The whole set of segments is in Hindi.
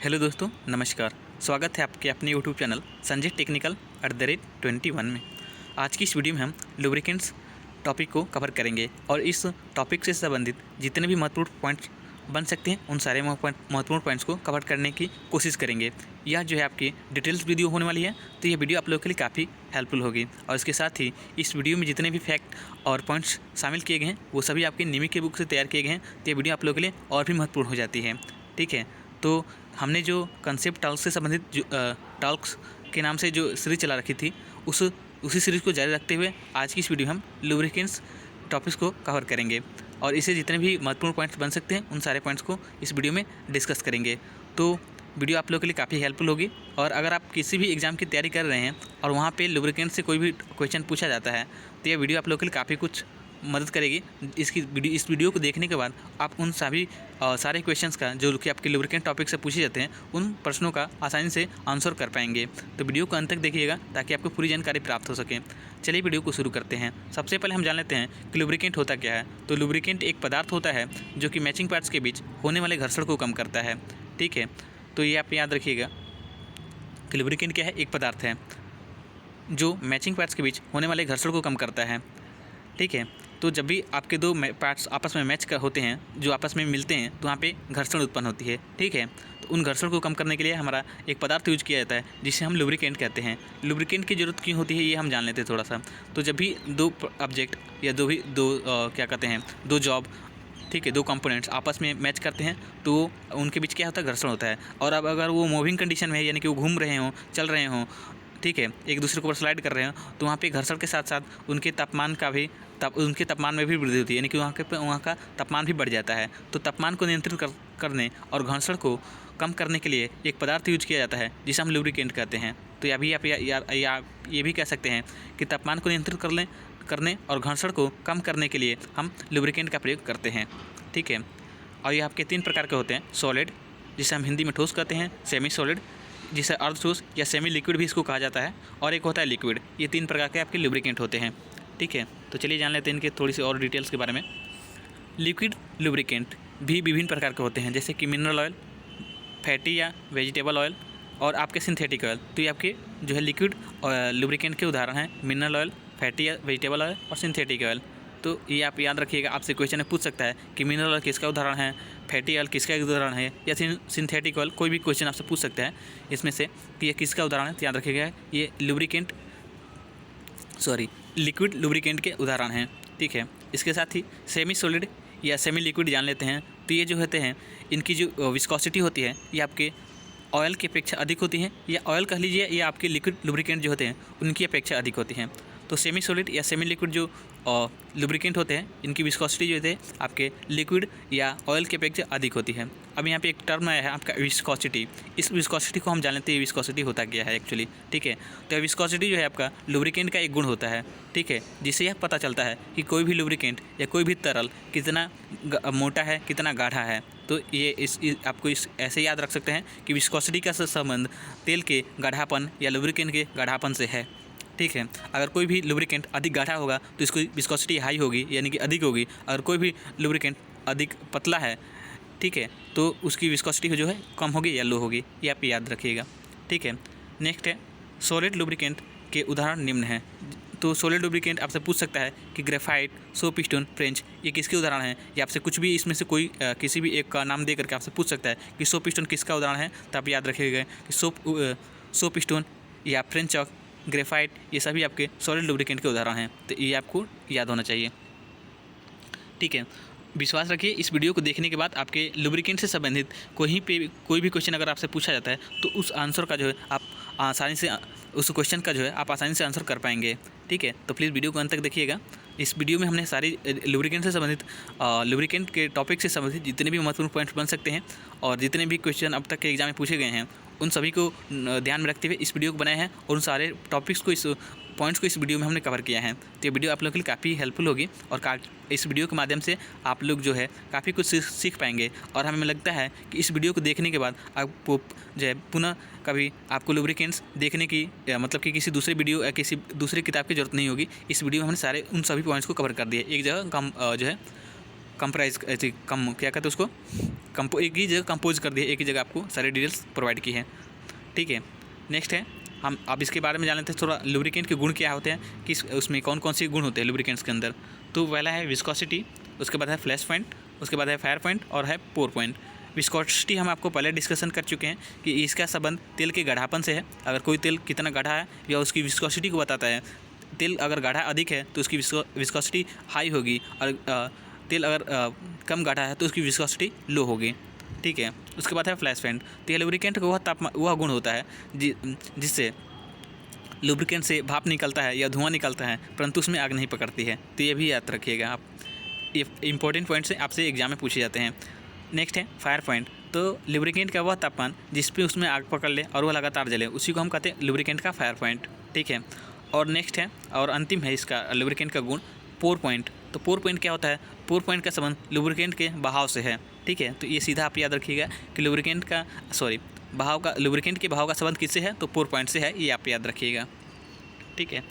हेलो दोस्तों, नमस्कार। स्वागत है आपके अपने यूट्यूब चैनल संजय टेक्निकल @21 में। आज की इस वीडियो में हम लुब्रिकेंट्स टॉपिक को कवर करेंगे और इस टॉपिक से संबंधित जितने भी महत्वपूर्ण पॉइंट्स बन सकते हैं उन सारे महत्वपूर्ण पॉइंट्स को कवर करने की कोशिश करेंगे। यह जो है आपकी डिटेल्स वीडियो होने वाली है, तो यह वीडियो आप लोगों के लिए काफ़ी हेल्पफुल होगी। और इसके साथ ही इस वीडियो में जितने भी फैक्ट और पॉइंट्स शामिल किए गए हैं वो सभी आपके नियमित के बुक से तैयार किए गए हैं, तो ये वीडियो आप लोगों के लिए और भी महत्वपूर्ण हो जाती है। ठीक है, तो हमने जो कंसेप्ट टॉल्क से संबंधित जो टॉल्क्स के नाम से जो सीरीज़ चला रखी थी उसी सीरीज़ को जारी रखते हुए आज की इस वीडियो में हम लुब्रिकेंट्स टॉपिक्स को कवर करेंगे और इससे जितने भी महत्वपूर्ण पॉइंट्स बन सकते हैं उन सारे पॉइंट्स को इस वीडियो में डिस्कस करेंगे। तो वीडियो आप लोगों के लिए काफ़ी हेल्पफुल होगी। और अगर आप किसी भी एग्ज़ाम की तैयारी कर रहे हैं और वहाँ पे लुब्रिकेंट से कोई भी क्वेश्चन पूछा जाता है, तो यह वीडियो आप लोगों के लिए काफ़ी कुछ मदद करेगी। इस वीडियो को देखने के बाद आप उन सभी सारे क्वेश्चंस का जो कि आपके लुब्रिकेंट टॉपिक से पूछे जाते हैं उन प्रश्नों का आसानी से आंसर कर पाएंगे। तो वीडियो को अंत तक देखिएगा ताकि आपको पूरी जानकारी प्राप्त हो सके। चलिए वीडियो को शुरू करते हैं। सबसे पहले हम जान लेते हैं कि लुब्रिकेंट होता क्या है। तो लुब्रिकेंट एक पदार्थ होता है जो कि मैचिंग पार्ट्स के बीच होने वाले घर्षण को कम करता है। ठीक है, तो ये आप याद रखिएगा कि लुब्रिकेंट क्या है, एक पदार्थ है जो मैचिंग पार्ट्स के बीच होने वाले घर्षण को कम करता है। ठीक है, तो जब भी आपके दो पार्ट्स आपस में मैच होते हैं, जो आपस में मिलते हैं, तो वहाँ पे घर्षण उत्पन्न होती है। ठीक है, तो उन घर्षण को कम करने के लिए हमारा एक पदार्थ यूज किया जाता है जिसे हम लुब्रिकेंट कहते हैं। लुब्रिकेंट की ज़रूरत क्यों होती है ये हम जान लेते हैं थोड़ा सा। तो जब भी दो ऑब्जेक्ट या क्या कहते हैं, दो जॉब, ठीक है, दो कंपोनेंट्स आपस में मैच करते हैं तो उनके बीच क्या होता है, घर्षण होता है। और अब अगर वो मूविंग कंडीशन में है, यानी कि वो घूम रहे हों, चल रहे हों, ठीक है, एक दूसरे के ऊपर स्लाइड कर रहे हो, तो वहाँ पे घर्षण के साथ साथ उनके तापमान में भी वृद्धि होती है, यानी कि वहाँ का तापमान भी बढ़ जाता है। तो तापमान को नियंत्रित करने और घर्षण को कम करने के लिए एक पदार्थ यूज किया जाता है जिसे हम लुब्रिकेंट कहते हैं। तो अभी आप ये भी कह सकते हैं कि तापमान को नियंत्रित करने और घर्षण को कम करने के लिए हम लुब्रिकेंट का प्रयोग करते हैं। ठीक है, और ये आपके 3 प्रकार के होते हैं। सॉलिड, जिसे हम हिंदी में ठोस कहते हैं, सेमी सॉलिड जिसे अर्ध ठोस या सेमी लिक्विड भी इसको कहा जाता है, और एक होता है लिक्विड। ये 3 प्रकार के आपके लुब्रिकेंट होते हैं। ठीक है, तो चलिए जान लेते हैं इनके थोड़ी सी और डिटेल्स के बारे में। लिक्विड लुब्रिकेंट भी विभिन्न प्रकार के होते हैं, जैसे कि मिनरल ऑयल, फैटी या वेजिटेबल ऑयल और आपके सिंथेटिक ऑयल। तो ये आपके जो है लिक्विड लुब्रिकेंट के उदाहरण हैं, मिनरल ऑयल, फैटी या वेजिटेबल ऑयल और सिंथेटिक ऑयल। तो ये आप याद रखिएगा, आपसे क्वेश्चन में पूछ सकता है कि मिनरल ऑयल किसका उदाहरण है, फैटी ऑयल किसका उदाहरण है, या सिंथेटिक ऑयल, कोई भी क्वेश्चन आपसे पूछ सकता है इसमें से कि ये किसका उदाहरण है। तो याद रखिएगा ये लिक्विड लुब्रिकेंट के उदाहरण हैं। ठीक है, इसके साथ ही सेमी सॉलिड या सेमी लिक्विड जान लेते हैं। तो ये जो होते हैं, इनकी जो विस्कोसिटी होती है ये आपके ऑयल की अपेक्षा अधिक होती है, या ऑयल कह लीजिए, या आपके लिक्विड लुब्रिकेंट जो होते हैं उनकी अपेक्षा अधिक होती हैं। तो सेमी सॉलिड या सेमी लिक्विड जो लुब्रिकेंट होते हैं, इनकी विस्कोसिटी जो होती है आपके लिक्विड या ऑयल की अपेक्षा अधिक होती है। अब यहाँ पे एक टर्म आया है आपका विस्कोसिटी। इस विस्कोसिटी को हम जान लेते हैं विस्कोसिटी होता क्या है एक्चुअली। ठीक है, तो विस्कोसिटी जो है आपका लुब्रिकेंट का एक गुण होता है। ठीक है, जिससे यह पता चलता है कि कोई भी लुब्रिकेंट या कोई भी तरल कितना मोटा है, कितना गाढ़ा है। तो ये आपको ऐसे याद रख सकते हैं कि विस्कोसिटी का संबंध तेल के गाढ़ापन या लुब्रिकेंट के गाढ़ापन से है। ठीक है, अगर कोई भी लुब्रिकेंट अधिक गाढ़ा होगा तो इसकी विस्कोसिटी हाई होगी, यानी कि अधिक होगी। अगर कोई भी लुब्रिकेंट अधिक पतला है, ठीक है, तो उसकी विस्कोसिटी जो है कम होगी या लो होगी। ये आप याद रखिएगा। ठीक है, नेक्स्ट है सॉलिड लुब्रिकेंट के उदाहरण निम्न हैं। तो सॉलिड लुब्रिकेंट आपसे पूछ सकता है कि ग्रेफाइट, सोप स्टोन, फ्रेंच, ये किसके उदाहरण हैं। या आपसे कुछ भी इसमें से कोई किसी भी एक का नाम दे करके आपसे पूछ सकता है कि सोप स्टोन किसका उदाहरण है। तो आप याद रखिएगा कि सोप स्टोन या फ्रेंच चॉक, ग्रेफाइट, ये सभी आपके सॉलिड लुब्रिकेंट के उदाहरण हैं। तो ये आपको याद होना चाहिए। ठीक है, विश्वास रखिए इस वीडियो को देखने के बाद आपके लुब्रिकेंट से संबंधित कोई भी क्वेश्चन अगर आपसे पूछा जाता है तो उस आंसर का जो है आप आसानी से उस क्वेश्चन का जो है आप आसानी से आंसर कर पाएंगे। ठीक है, तो प्लीज़ वीडियो को अंत तक देखिएगा। इस वीडियो में हमने सारी लुब्रिकेंट से संबंधित लुब्रिकेंट के टॉपिक से संबंधित जितने भी महत्वपूर्ण पॉइंट्स बन सकते हैं और जितने भी क्वेश्चन अब तक के एग्जाम में पूछे गए हैं उन सभी को ध्यान में रखते हुए इस वीडियो को बनाया है, और उन सारे टॉपिक्स को पॉइंट्स को इस वीडियो में हमने कवर किया है। तो ये वीडियो आप लोगों के लिए काफ़ी हेल्पफुल होगी और इस वीडियो के माध्यम से आप लोग जो है काफ़ी कुछ सीख पाएंगे। और हमें लगता है कि इस वीडियो को देखने के बाद आपको जो है पुनः कभी आपको लुब्रिकेंट्स देखने की मतलब कि किसी दूसरे वीडियो या किसी दूसरी किताब की ज़रूरत नहीं होगी। इस वीडियो में हमने सारे उन सभी पॉइंट्स को कवर कर दिए एक जगह, कम जो है कंप्राइज क्या कहते हैं उसको एक ही जगह कंपोज कर दी है, एक ही जगह आपको सारी डिटेल्स प्रोवाइड की है। ठीक है, नेक्स्ट है हम अब इसके बारे में जान लेते हैं थोड़ा, लुब्रिकेंट के गुण क्या होते हैं, कि उसमें कौन कौन से गुण होते हैं लुब्रिकेंट्स के अंदर। तो पहला है विस्कोसिटी, उसके बाद है फ्लैश पॉइंट, उसके बाद है फायर पॉइंट और है पोर पॉइंट। विस्कोसिटी हम आपको पहले डिस्कशन कर चुके हैं कि इसका संबंध तेल के गाढ़ापन से है। अगर कोई तेल कितना गाढ़ा है या उसकी विस्कोसिटी को बताता है। तेल अगर गाढ़ा अधिक है तो उसकी विस्कोसिटी हाई होगी, और तेल अगर कम गाढ़ा है तो उसकी विस्कोसिटी लो होगी। ठीक है, उसके बाद है फ्लैश पॉइंट। तो यह लुब्रिकेंट का वह गुण होता है जिससे लुब्रिकेंट से भाप निकलता है या धुआं निकलता है, परंतु उसमें आग नहीं पकड़ती है। तो ये भी याद रखिएगा आप, ये इंपॉर्टेंट पॉइंट से आपसे एग्जाम में पूछे जाते हैं। नेक्स्ट है फायर पॉइंट। तो लुब्रिकेंट का वह तापमान जिस पे उसमें आग पकड़ ले और वह लगातार जले, उसी को हम कहते हैं लुब्रिकेंट का फायर पॉइंट। ठीक है, और नेक्स्ट है और अंतिम है इसका लुब्रिकेंट का गुण पोर पॉइंट। तो पोर पॉइंट क्या होता है? पोर पॉइंट का संबंध लुब्रिकेंट के बहाव से है। ठीक है, तो ये सीधा आप याद रखिएगा कि लुब्रिकेंट के बहाव का संबंध किससे है? तो पोर पॉइंट से है, ये आप याद रखिएगा। ठीक है,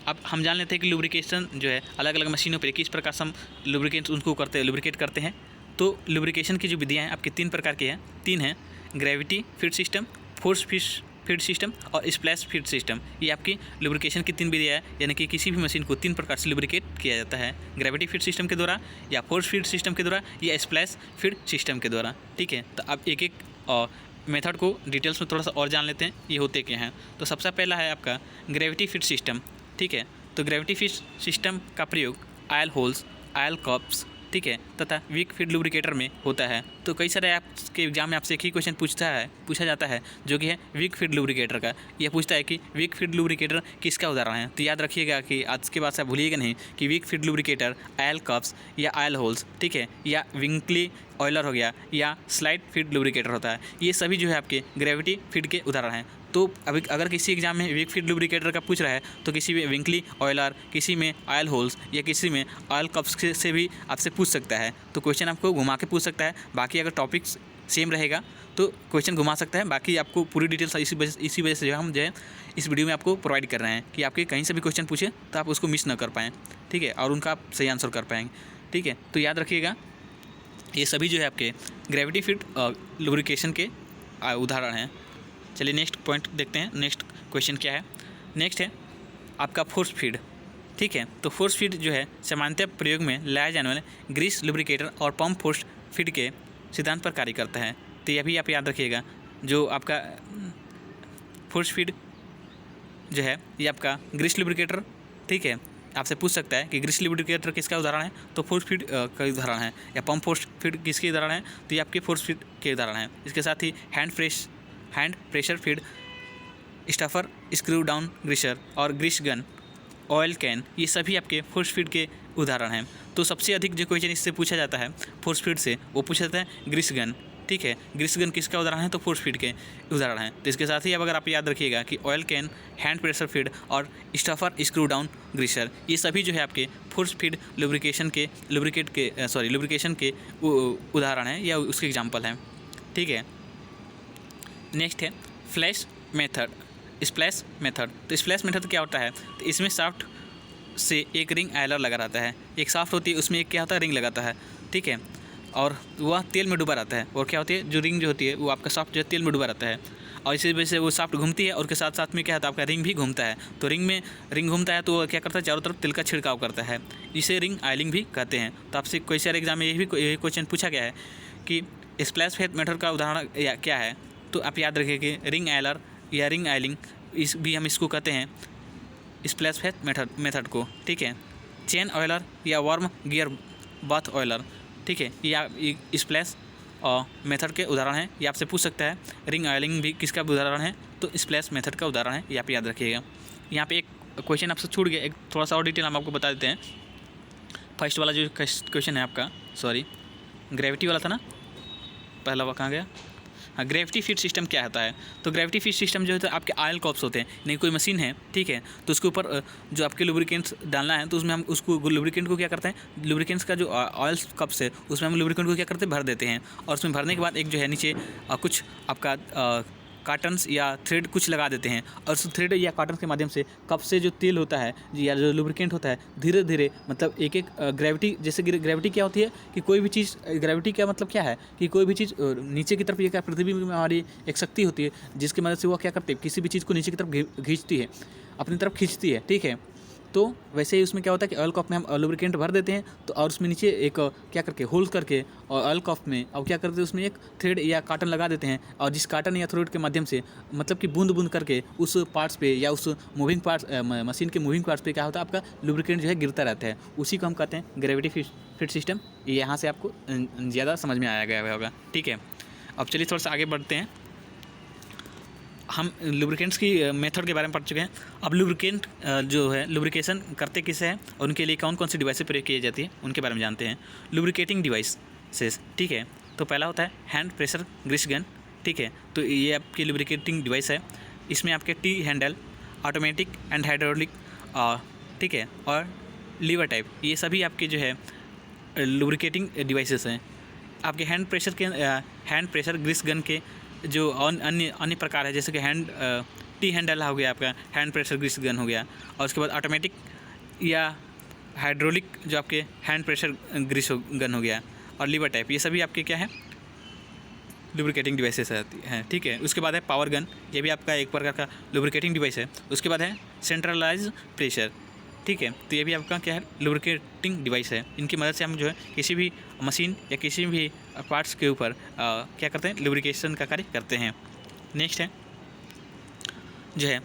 अब हम जान लेते हैं कि लुब्रिकेशन जो है अलग अलग मशीनों पर किस प्रकार से हम लुब्रिकेट करते हैं। तो लुब्रिकेशन की जो विधियाँ हैं आपकी 3 प्रकार की हैं। 3 हैं, gravity feed system, force feed system और स्प्लैश फीड सिस्टम। ये आपकी लुब्रिकेशन की 3 विधियाँ हैं, यानी कि किसी भी मशीन को 3 प्रकार से लुब्रिकेट किया जाता है, ग्रेविटी फीड सिस्टम के द्वारा, या फोर्स फीड सिस्टम के द्वारा, या स्प्लैश फीड सिस्टम के द्वारा। ठीक है, तो अब एक एक मेथड को डिटेल्स में थोड़ा सा और जान लेते हैं, ये होते क्या हैं। तो सबसे पहला है आपका ग्रेविटी फीड सिस्टम। ठीक है, तो ग्रेविटी फीड सिस्टम का प्रयोग ऑयल होल्स, ऑयल कप्स, ठीक है, तथा वीक फीड लुब्रिकेटर में होता है। तो कई सारे आपके एग्जाम में आपसे एक ही क्वेश्चन पूछा जाता है, जो कि है वीक फीड लुब्रिकेटर का। यह पूछता है कि वीक फीड लुब्रिकेटर किसका उदाहरण है। तो याद रखिएगा कि आज के बाद से आप भूलिएगा नहीं कि wick feed lubricator oil cups या ऑयल होल्स, ठीक है, या विंकली ऑयलर हो गया, या स्लाइड फीड लुब्रिकेटर होता है। ये सभी जो है आपके ग्रेविटी फीड के उदाहरण हैं। तो अभी अगर किसी एग्जाम में वीक फीड लुब्रिकेटर का पूछ रहा है, तो किसी में विंकली ऑयलर, किसी में ऑयल होल्स या किसी में ऑयल कप्स से भी आपसे पूछ सकता है। तो क्वेश्चन आपको घुमा के पूछ सकता है। बाकी अगर टॉपिक सेम रहेगा तो क्वेश्चन घुमा सकता है। बाकी आपको पूरी डिटेल्स इसी वजह से जो हम जो है इस वीडियो में आपको प्रोवाइड कर रहे हैं कि आपके कहीं से भी क्वेश्चन पूछे तो आप उसको मिस ना कर पाएँ। ठीक है, और उनका आप सही आंसर कर पाएंगे। ठीक है, तो याद रखिएगा ये सभी जो है आपके ग्रेविटी फीड लुब्रिकेशन के उदाहरण हैं। चलिए नेक्स्ट पॉइंट देखते हैं, नेक्स्ट क्वेश्चन क्या है। नेक्स्ट है आपका फोर्स फीड। ठीक है, तो फोर्स फीड जो है सामान्यतः प्रयोग में लाए जाने वाले ग्रीस लुब्रिकेटर और पंप फोर्स फीड के सिद्धांत पर कार्य करता है। तो यह भी आप याद रखिएगा, जो आपका फोर्स फीड जो है ये आपका ग्रीस लुब्रिकेटर, ठीक है, आपसे पूछ सकता है कि ग्रीस लुब्रिकेटर किसका उदाहरण है। तो फोर्स फीड का उदाहरण है, या पंप फोर्स फीड किसके उदाहरण है। तो ये आपके फोर्स फीड के उदाहरण हैं। इसके साथ ही hand pressure feed, stuffer, screw down greaser और ग्रीस गन, ऑयल कैन, ये सभी आपके फोर्स फीड के उदाहरण हैं। तो सबसे अधिक जो क्वेश्चन इससे पूछा जाता है फोर्स फीड से, वो पूछा जाता है ग्रीस गन। ठीक है, ग्रीस गन किसका उदाहरण है। तो फोर्स फीड के उदाहरण हैं। तो इसके साथ ही अब अगर आप याद रखिएगा कि oil can, hand pressure feed और स्टफर, स्क्रू डाउन ग्रीसर, ये सभी जो है आपके फोर्स फीड लुब्रिकेशन के उदाहरण हैं या उसके एग्जाम्पल हैं। ठीक है, नेक्स्ट है स्प्लैश मेथड। तो स्प्लैश मेथड क्या होता है। तो इसमें शाफ्ट से एक रिंग आयलर लगा रहता है, एक शाफ्ट होती है, उसमें एक क्या होता है, रिंग लगाता है। ठीक है, और वह तेल में डूबा रहता है। और क्या होती है, जो रिंग जो होती है वो आपका शाफ्ट जो है तेल में डूबा रहता है, और इसी वजह से वो शाफ्ट घूमती है, और के साथ साथ में क्या होता है आपका रिंग भी घूमता है। तो रिंग घूमता है तो वो क्या करता है, चारों तरफ तेल का छिड़काव करता है। इसे रिंग आयलिंग भी कहते हैं। तो आपसे कोई सारे एग्जाम में यही क्वेश्चन पूछा गया है कि स्प्लैश मेथड का उदाहरण क्या है। तो आप याद रखिए कि रिंग आयलर या रिंग आयलिंग हम इसको कहते हैं स्प्लैश मेथड को। ठीक है, चेन ऑयलर या वार्म गियर बाथ ऑयलर, ठीक है, ये स्प्लैश मेथड के उदाहरण हैं। ये आपसे पूछ सकता है रिंग ऑयलिंग भी किसका उदाहरण है। तो स्प्लैश मेथड का उदाहरण है, ये आप याद रखिएगा। यहाँ पे एक क्वेश्चन आपसे छूट गया, एक थोड़ा सा और डिटेल हम आपको बता देते हैं। फर्स्ट वाला जो क्वेश्चन है आपका, ग्रेविटी वाला था ना, पहला वो कहाँ गया। हाँ, ग्रेविटी फीड सिस्टम क्या होता है। तो ग्रेविटी फीड सिस्टम जो है तो आपके ऑयल कप्स होते हैं, नहीं कोई मशीन है, ठीक है, तो उसके ऊपर जो आपके लुब्रिकेंट्स डालना है, तो उसमें हम उसको लुब्रिकेंट को क्या करते हैं, लुब्रिकेंट्स का जो ऑयल कप्स है उसमें हम लुब्रिकेंट को क्या करते हैं, भर देते हैं। और उसमें भरने के बाद एक जो है नीचे कुछ आपका कार्टन्स या थ्रेड कुछ लगा देते हैं और उस थ्रेड या कार्टन के माध्यम से कप से जो तेल होता है या जो लुब्रिकेंट होता है धीरे धीरे मतलब एक एक ग्रेविटी, जैसे ग्रेविटी क्या होती है कि कोई भी चीज़, ग्रेविटी का मतलब क्या है कि कोई भी चीज़ नीचे की तरफ, ये क्या पृथ्वी में हमारी एक शक्ति होती है जिसकी मदद से वो क्या करती है, किसी भी चीज़ को नीचे की तरफ खींचती है, अपनी तरफ खींचती है, ठीक है। तो वैसे ही उसमें क्या होता है कि ऑयल कप में हम लुब्रिकेंट भर देते हैं तो और उसमें नीचे एक क्या करके होल करके और ऑयल कप में अब क्या करते हैं उसमें एक थ्रेड या कार्टन लगा देते हैं और जिस कार्टन या थ्रेड के माध्यम से मतलब कि बूंद बूंद करके उस पार्ट्स पे या उस मूविंग पार्ट्स मशीन के मूविंग पार्ट्स पे क्या होता है आपका लुब्रिकेंट जो है गिरता रहता है। उसी को हम कहते हैं ग्रेविटी फीड सिस्टम। यहाँ से आपको ज़्यादा समझ में आया गया होगा, ठीक है। अब चलिए थोड़ा सा आगे बढ़ते हैं। हम लुब्रिकेंट्स की मेथड के बारे में पढ़ चुके हैं। अब लुब्रिकेंट जो है लुब्रिकेशन करते किसे हैं और उनके लिए कौन कौन सी डिवाइस प्रयोग की जाती है उनके बारे में जानते हैं। लुब्रिकेटिंग डिवाइसेस, ठीक है। तो पहला होता है हैंड प्रेशर ग्रीस गन, ठीक है। तो ये आपकी लुब्रिकेटिंग डिवाइस है। इसमें आपके T handle, automatic and hydraulic, ठीक है, और लीवर टाइप, ये सभी आपके जो है लुब्रिकेटिंग डिवाइसेस हैं। आपके हैंड प्रेशर ग्रीस गन के जो अन्य प्रकार है, जैसे कि टी हैंडल हो गया, आपका हैंड प्रेशर ग्रीस गन हो गया, और उसके बाद ऑटोमेटिक या हाइड्रोलिक जो आपके हैंड प्रेशर ग्रीस गन हो गया, और लीवर टाइप, ये सभी आपके क्या है लुब्रिकेटिंग डिवाइसेस हैं, ठीक है। उसके बाद है पावर गन, ये भी आपका एक प्रकार का लुब्रिकेटिंग डिवाइस है। उसके बाद है सेंट्रलाइज प्रेशर, ठीक है। तो ये भी आपका क्या है लुब्रिकेटिंग डिवाइस है। इनकी मदद से हम जो है किसी भी मशीन या किसी भी पार्ट्स के ऊपर क्या करते हैं लुब्रिकेशन का कार्य करते हैं। नेक्स्ट है जो है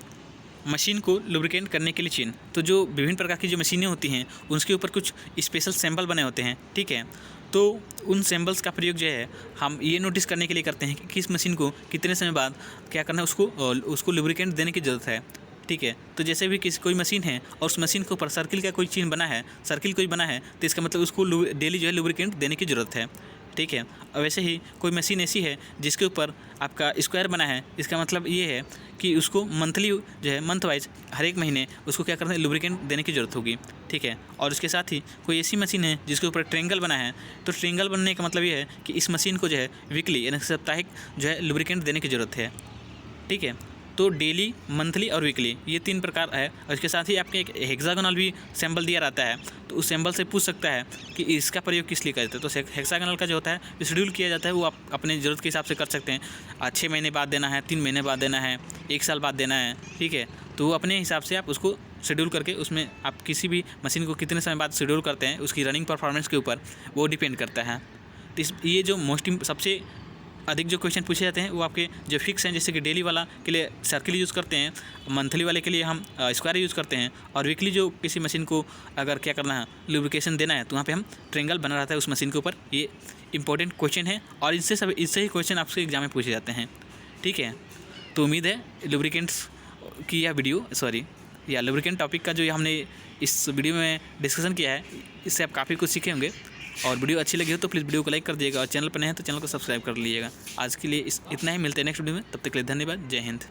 मशीन को लुब्रिकेट करने के लिए चेन। तो जो विभिन्न प्रकार की जो मशीनें होती हैं उसके ऊपर कुछ स्पेशल सिंबल बने होते हैं, ठीक है। तो उन सिंबल्स का प्रयोग जो है हम ये नोटिस करने के लिए करते हैं कि किस मशीन को कितने समय बाद क्या करना है, उसको लुब्रिकेंट देने की ज़रूरत है, ठीक है। तो जैसे भी कोई मशीन है और उस मशीन के ऊपर सर्किल का कोई चिन्ह बना है, सर्किल कोई बना है, तो इसका मतलब उसको डेली जो है लुब्रिकेंट देने की ज़रूरत है, ठीक है। और वैसे ही कोई मशीन ऐसी है जिसके ऊपर आपका स्क्वायर बना है, इसका मतलब ये है कि उसको मंथली जो है मंथ वाइज हर एक महीने उसको क्या करना है लुब्रिकेंट देने की ज़रूरत होगी, ठीक है। और उसके साथ ही कोई ऐसी मशीन है जिसके ऊपर ट्रेंगल बना है, तो ट्रेंगल बनने का मतलब ये है कि इस मशीन को जो है वीकली यानी साप्ताहिक जो है लुब्रिकेंट देने की ज़रूरत है, ठीक है। तो डेली, मंथली और वीकली ये 3 प्रकार है। और इसके साथ ही आपके एक हेक्सागोनल भी सिंबल दिया रहता है, तो उस सिंबल से पूछ सकता है कि इसका प्रयोग किस लिए करते हैं। तो हेक्सागोनल का जो होता है शेड्यूल किया जाता है, वो आप अपने ज़रूरत के हिसाब से कर सकते हैं। 6 महीने बाद देना है, 3 महीने बाद देना है, 1 साल बाद देना है, ठीक है। तो वो अपने हिसाब से आप उसको शेड्यूल करके उसमें आप किसी भी मशीन को कितने समय बाद शेड्यूल करते हैं उसकी रनिंग परफॉर्मेंस के ऊपर वो डिपेंड करता है। तो ये जो सबसे अधिक जो क्वेश्चन पूछे जाते हैं वो आपके जो फिक्स हैं, जैसे कि डेली वाला के लिए सर्किल यूज़ करते हैं, मंथली वाले के लिए हम स्क्वायर यूज़ करते हैं, और वीकली जो किसी मशीन को अगर क्या करना है लुब्रिकेशन देना है तो वहाँ पे हम ट्रेंगल बना रहता है उस मशीन के ऊपर। ये इंपॉर्टेंट क्वेश्चन है और इससे ही क्वेश्चन आपसे एग्जाम में पूछे जाते हैं, ठीक है। तो उम्मीद है लुब्रिकेंट्स की यह वीडियो या लुब्रिकेंट टॉपिक का जो हमने इस वीडियो में डिस्कशन किया है, इससे आप काफ़ी कुछ सीखे होंगे। और वीडियो अच्छी लगी हो तो प्लीज़ वीडियो को लाइक कर दिएगा और चैनल पर नए हैं तो चैनल को सब्सक्राइब कर लीजिएगा। आज के लिए इतना ही, मिलते हैं नेक्स्ट वीडियो में, तब तक के लिए धन्यवाद। जय हिंद।